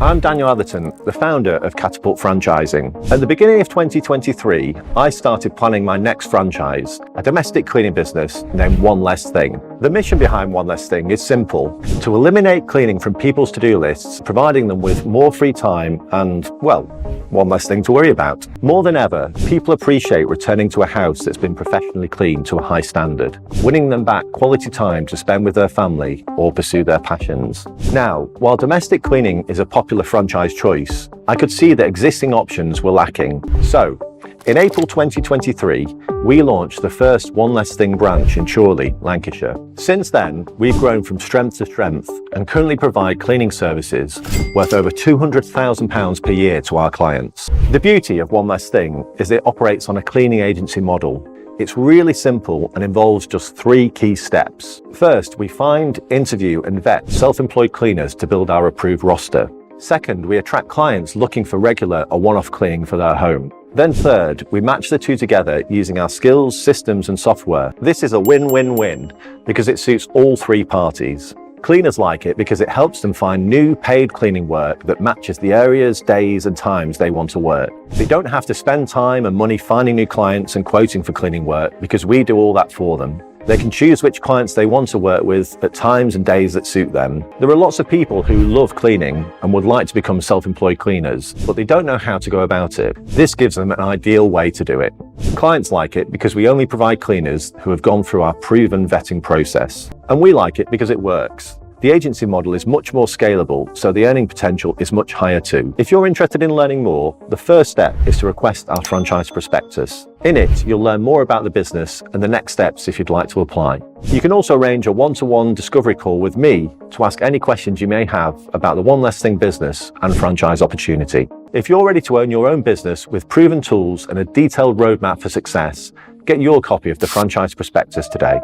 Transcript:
I'm Daniel Atherton, the founder of Catapult Franchising. At the beginning of 2023, I started planning my next franchise, a domestic cleaning business named One Less Thing. The mission behind One Less Thing is simple: to eliminate cleaning from people's to-do lists, providing them with more free time and, well, one less thing to worry about. More than ever, people appreciate returning to a house that's been professionally cleaned to a high standard, winning them back quality time to spend with their family or pursue their passions. Now, while domestic cleaning is a popular franchise choice, I could see that existing options were lacking. So, in April 2023, we launched the first One Less Thing branch in Chorley, Lancashire. Since then, we've grown from strength to strength and currently provide cleaning services worth over £200,000 per year to our clients. The beauty of One Less Thing is that it operates on a cleaning agency model. It's really simple and involves just 3 key steps. First, we find, interview and vet self-employed cleaners to build our approved roster. Second, we attract clients looking for regular or one-off cleaning for their home. Then third, we match the two together using our skills, systems and software. This is a win-win-win because it suits all 3 parties. Cleaners like it because it helps them find new paid cleaning work that matches the areas, days and times they want to work. They don't have to spend time and money finding new clients and quoting for cleaning work because we do all that for them. They can choose which clients they want to work with at times and days that suit them. There are lots of people who love cleaning and would like to become self-employed cleaners, but they don't know how to go about it. This gives them an ideal way to do it. Clients like it because we only provide cleaners who have gone through our proven vetting process. And we like it because it works. The agency model is much more scalable, so the earning potential is much higher too. If you're interested in learning more, the first step is to request our franchise prospectus. In it, you'll learn more about the business and the next steps if you'd like to apply. You can also arrange a one-to-one discovery call with me to ask any questions you may have about the One Less Thing business and franchise opportunity. If you're ready to own your own business with proven tools and a detailed roadmap for success, get your copy of the franchise prospectus today.